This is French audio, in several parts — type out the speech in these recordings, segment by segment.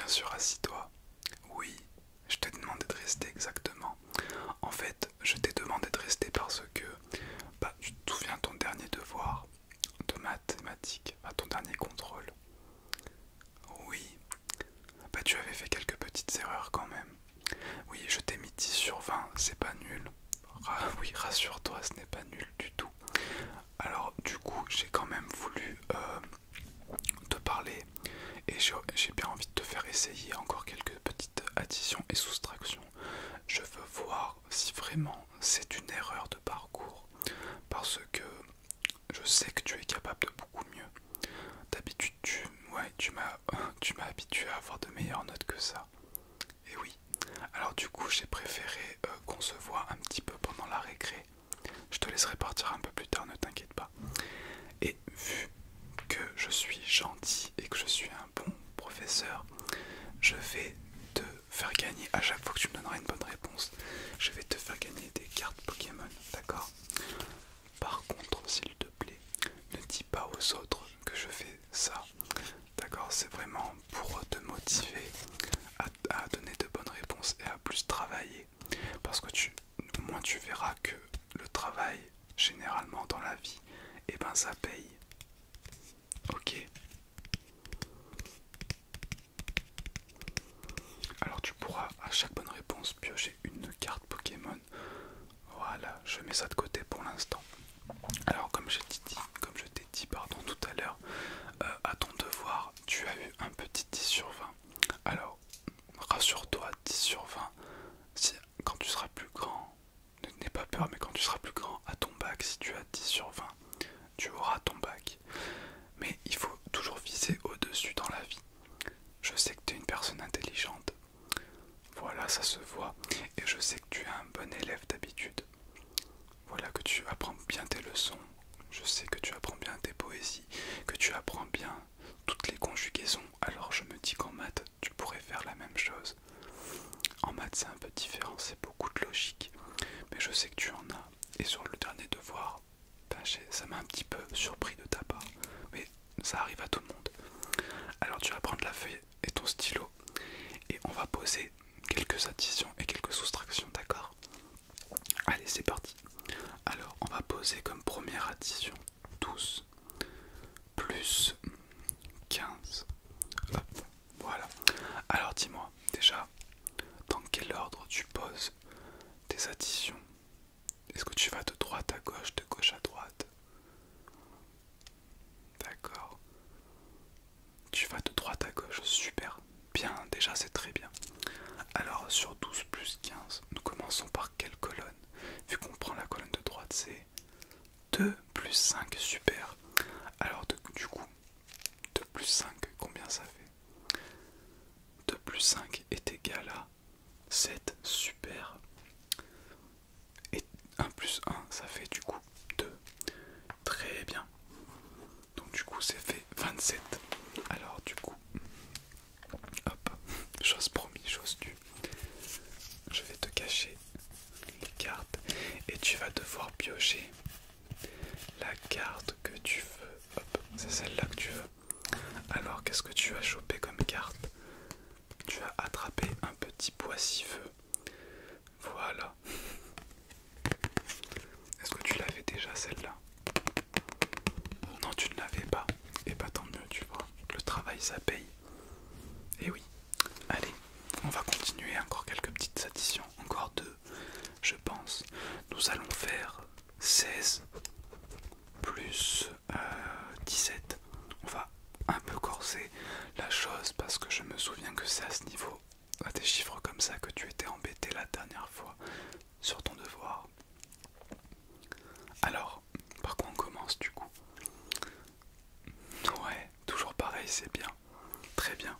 sûr, assis-toi. Oui, je t'ai demandé de rester exactement. En fait, je t'ai demandé de rester parce que tu te souviens ton dernier devoir de mathématiques, ton dernier contrôle. Oui, tu avais fait quelques petites erreurs quand même. Oui, je t'ai mis 10 sur 20, c'est pas nul. Oui, rassure-toi, ce n'est pas nul du tout. Alors, du coup, j'ai quand même voulu te parler et j'ai bien envie de te faire essayer encore quelques petites additions et soustractions. Je veux voir si vraiment c'est une erreur de parcours parce que je sais que tu es capable de beaucoup mieux. D'habitude, tu m'as habitué à avoir de meilleures notes que ça. Et oui, alors du coup, j'ai préféré qu'on se voit un petit peu pendant la récré. Je te laisserai partir un peu plus tard, ne t'inquiète pas. Et vu que je suis gentil et que je suis un bon professeur, je vais te faire gagner, à chaque fois que tu me donneras une bonne réponse, je vais te faire gagner des cartes Pokémon, d'accord? Par contre, s'il te plaît, ne dis pas aux autres que je fais ça, d'accord? C'est vraiment pour te motiver à donner de bonnes réponses et à plus travailler. Parce que au moins tu verras que le travail, généralement dans la vie, et ben ça paye. Ok? Alors tu pourras à chaque bonne réponse piocher une carte Pokémon. Voilà, je mets ça de côté pour l'instant. Alors comme je t'ai dit pardon tout à l'heure, à ton devoir, tu as eu un petit 10 sur 20. Alors, rassure-toi, 10 sur 20, si, quand tu seras plus grand, n'aie pas peur, mais quand tu seras plus grand, à ton bac, si tu as 10 sur 20, tu auras ton bac. Mais il faut toujours viser au-dessus dans la vie. Je sais que tu es une personne intelligente. Voilà, ça se voit. Et je sais que tu es un bon élève d'habitude. Voilà, que tu apprends bien tes leçons. Je sais que tu apprends bien tes poésies, que tu apprends bien toutes les conjugaisons. Alors je me dis qu'en maths, tu pourrais faire la même chose. En maths, c'est un peu différent, c'est beaucoup de logique. Mais je sais que tu en as. Et sur le dernier devoir, ça m'a un petit peu surpris de ta part. Mais ça arrive à tout le monde. Alors tu vas prendre la feuille et ton stylo. Et on va poser quelques additions et quelques soustractions, d'accord? Allez, c'est parti. Alors, on va poser comme première addition 12 plus 15. Hop, voilà. Alors, dis-moi, déjà, dans quel ordre tu poses tes additions? Est-ce que tu vas de droite à gauche, de gauche à droite? D'accord. Tu vas de droite à gauche, super. Bien, déjà, c'est très bien. Alors, sur 12 plus 15, nous commençons par quelle colonne? Vu qu'on prend la colonne de droite, c'est 2 plus 5, super. Alors du coup, 2 plus 5, combien ça fait? 2 plus 5 est égal à 7, super. Et 1 plus 1, ça fait du coup 2. Très bien. Donc du coup, c'est fait 27. Alors du coup, hop, chose promis, chose due. Je vais te cacher les cartes et tu vas devoir piocher la carte que tu veux. Hop, c'est celle-là que tu veux. Alors, qu'est-ce que tu as chopé comme carte? Tu as attrapé un petit poissy-feu. Voilà. Est-ce que tu l'avais déjà celle-là? Non, tu ne l'avais pas. Et pas tant mieux, tu vois. Le travail, ça paye. Et oui. Allez, on va continuer encore quelques petites additions. Encore deux, je pense. Nous allons faire 16 plus 17. On va un peu corser la chose parce que je me souviens que c'est à ce niveau, à des chiffres comme ça, que tu étais embêté la dernière fois sur ton devoir. Alors, par quoi on commence du coup? Ouais, toujours pareil, c'est bien. Très bien.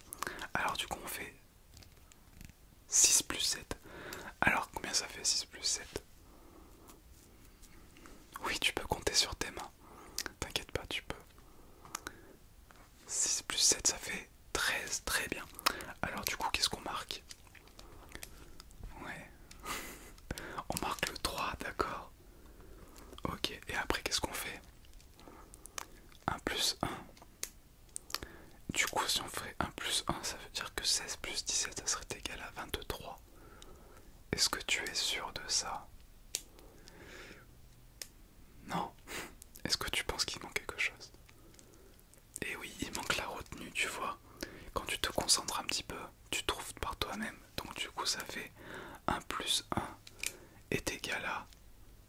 Alors du coup on fait 6 plus 7. Alors combien ça fait 6 plus 7? Oui, tu peux compter sur tes mains. T'inquiète pas, tu peux. 6 plus 7, ça fait 13. Très bien. Alors du coup, qu'est-ce qu'on marque? Ouais. On marque le 3, d'accord. Ok, et après, qu'est-ce qu'on fait? 1 plus 1. Du coup, si on fait 1 plus 1, ça veut dire que 16 plus 17, ça serait égal à 23. Est-ce que tu es sûr de ça? Non. Est-ce que tu penses qu'il manque quelque chose? Eh oui, il manque la retenue, tu vois. Quand tu te concentres un petit peu, tu trouves par toi-même. Donc du coup, ça fait 1 plus 1 est égal à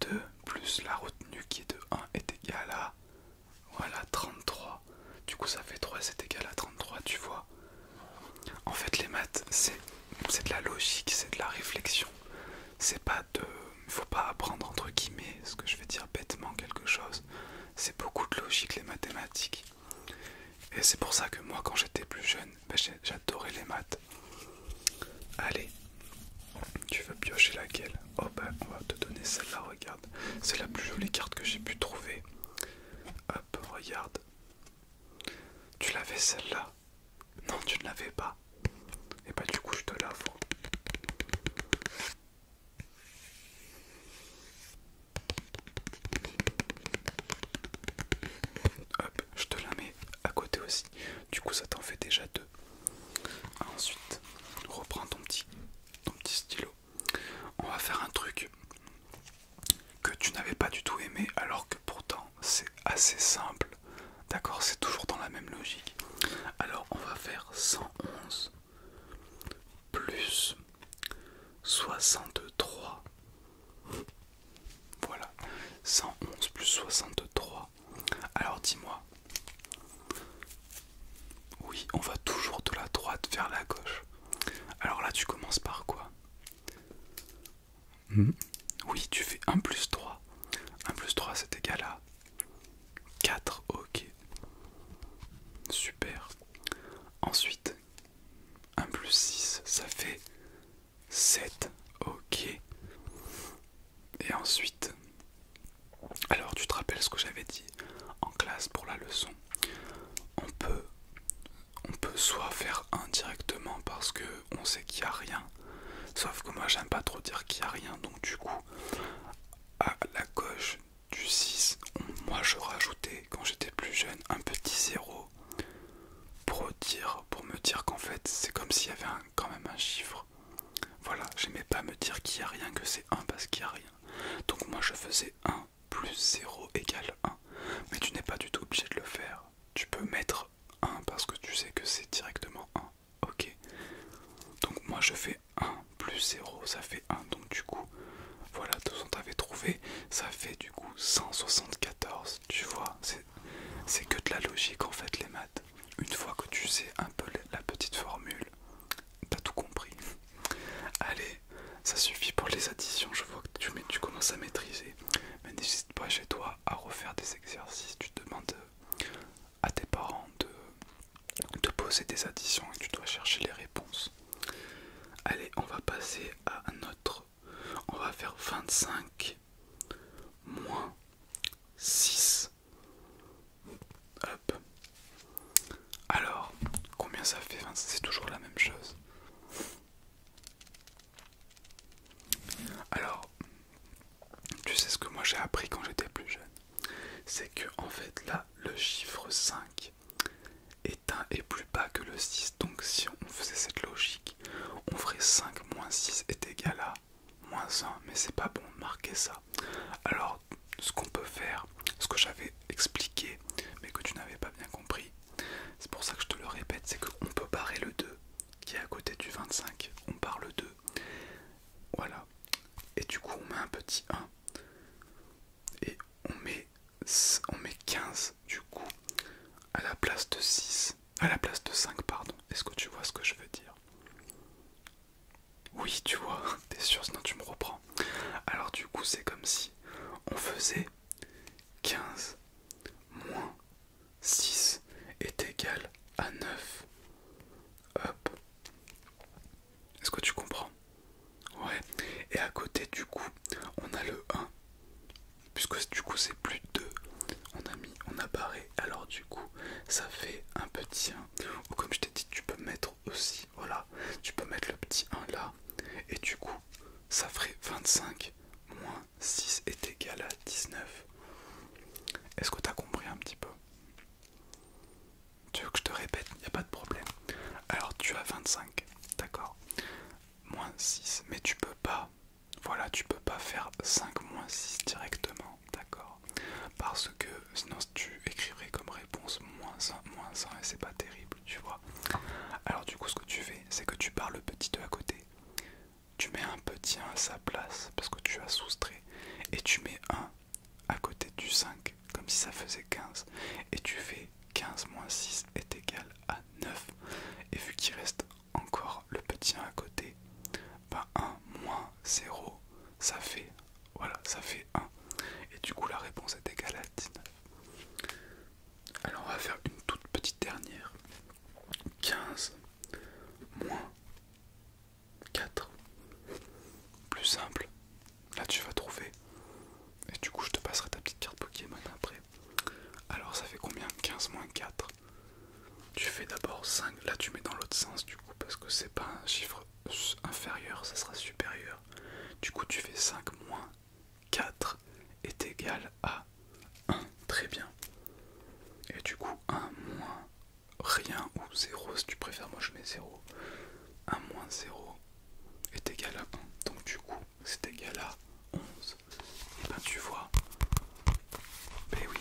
2 plus la retenue qui est de 1 est égal à, voilà, 33. Du coup, ça fait 3, c'est égal à 33, tu vois. En fait, les maths, c'est de la logique, c'est de la réflexion. C'est pas de... Faut pas apprendre entre guillemets, ce que je vais dire bêtement quelque chose. C'est beaucoup de logique, les mathématiques. Et c'est pour ça que moi, quand j'étais plus jeune, j'adorais les maths. Allez, tu veux piocher laquelle? Oh bah, on va te donner celle-là, regarde. C'est la plus jolie carte que j'ai pu trouver. Hop, regarde. Tu l'avais celle-là? Non, tu ne l'avais pas. Et bah du coup, je te l'offre. Hop, je te la mets à côté aussi. Du coup, ça t'en fait déjà 2. Ensuite, reprends ton petit stylo. On va faire un truc que tu n'avais pas du tout aimé, alors que pourtant c'est assez simple. D'accord, c'est toujours dans la même logique. Alors on va faire 111 plus 63. Voilà, 111 plus 63. Alors dis-moi. Oui, on va toujours de la droite vers la gauche. Alors là, tu commences par quoi? Oui, tu fais 1 plus 3. 1 plus 3, c'est égal à 4. Ok. Super. Ensuite, 1 plus 6, ça fait 7. Ok. Et ensuite, alors tu te rappelles ce que j'avais dit en classe pour la leçon? On peut soit faire 1 directement parce que on sait qu'il n'y a rien. Sauf que moi j'aime pas trop dire qu'il n'y a rien. Donc du coup, à la gauche du 6, moi je rajoutais quand j'étais plus jeune un petit 0 pour me dire qu'en fait c'est comme s'il y avait quand même un chiffre. Voilà, j'aimais pas me dire qu'il n'y a rien, que c'est 1 parce qu'il n'y a rien. Donc moi je faisais 1 plus 0 égale 1. Mais tu n'es pas du tout obligé de le faire. Tu peux mettre 1 parce que tu sais que c'est directement 1. Ok. Donc moi je fais 1 plus 0, ça fait 1. Donc du coup, voilà, tout ce qu'on t'avait trouvé, ça fait du coup 174. Tu vois, c'est que de la logique en fait les maths. Une fois que tu sais un peu la petite formule, t'as tout compris. Allez, ça suffit pour les additions, je vois que tu commences à maîtriser. Mais n'hésite pas chez toi à refaire des exercices. Tu demandes à tes parents de poser des additions et tu dois chercher les réponses. Allez, on va passer à un autre. On va faire 25 moins 6. Hop. Alors, combien ça fait? C'est toujours la même chose. Alors, tu sais ce que moi j'ai appris quand j'étais plus jeune? C'est que en fait là, le chiffre 5 est plus bas que le 6. Donc si on faisait cette logique, on ferait 5 moins 6 est égal à moins 1. Mais c'est pas bon de marquer ça. Alors, ce qu'on peut faire, ce que j'avais expliqué, mais que tu n'avais pas bien compris, c'est pour ça que je te le répète, c'est qu'on peut barrer le 2 qui est à côté du 25. On barre le 2. Voilà. Et du coup, on met un petit 1. Et on met 15 du coup à la place de 6. À la place de 5, pardon. Est-ce que tu vois ce que je veux dire? Oui, tu vois, t'es sûr, sinon tu me reprends. Alors du coup, c'est comme si on faisait 15 moins 6 est égal à 9. Hop. Est-ce que tu comprends? Ouais. Et à côté, du coup, on a le 1. Puisque du coup, c'est plus 2. On a barré. Alors du coup, ça fait un petit 1. Ou comme je t'ai dit, tu peux mettre aussi, voilà, tu peux mettre le petit 1 là. Et du coup, ça ferait 25 moins 6 est égal à 19. Est-ce que tu as compris un petit peu? Tu veux que je te répète? Il n'y a pas de problème. Alors tu as 25 6. Mais tu peux pas, voilà, tu peux pas faire 5 moins 6 directement, d'accord? Parce que sinon tu écrirais comme réponse moins 1 et c'est pas terrible, tu vois. Alors du coup ce que tu fais, c'est que tu pars le petit 2 à côté. Tu mets un petit 1 à sa place parce que tu as soustrait. Et tu mets 1 à côté du 5, comme si ça faisait 15. Et tu fais 15 moins 6 est égal à 9. Et vu qu'il reste encore le petit 1 à côté, ben 1 moins 0, ça fait, voilà, ça fait 1. Et du coup la réponse est égale à 19. Alors on va faire une toute petite dernière. 15 moins 4. Plus simple. Là tu vas trouver. Et du coup je te passerai ta petite carte Pokémon après. Alors ça fait combien? 15 moins 4. Tu fais d'abord 5. Là tu mets dans l'autre sens du coup parce que c'est pas un chiffre inférieur, ça sera supérieur. Du coup tu fais 5 moins 4 est égal à 1. Très bien. Et du coup 1 moins rien ou 0 si tu préfères, moi je mets 0. 1 moins 0 est égal à 1. Donc du coup c'est égal à 11. Et ben tu vois. Ben oui.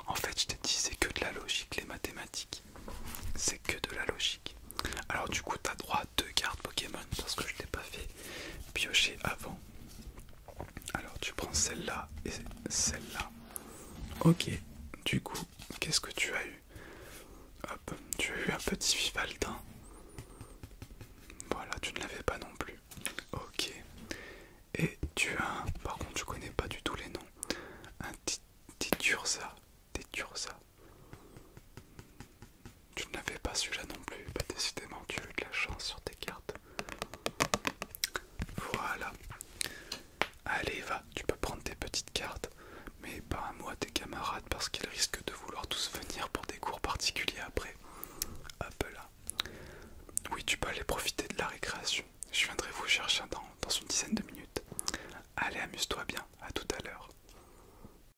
En fait je t'ai dit c'est que de la logique les mathématiques. C'est que de la logique. Alors du coup t'as droit à 2 cartes Pokémon parce que je t'ai pas fait piocher avant. Alors tu prends celle-là et celle-là. Ok. Du coup, qu'est-ce que tu as eu? Hop, tu as eu un petit Vivaldin. Voilà, tu ne l'avais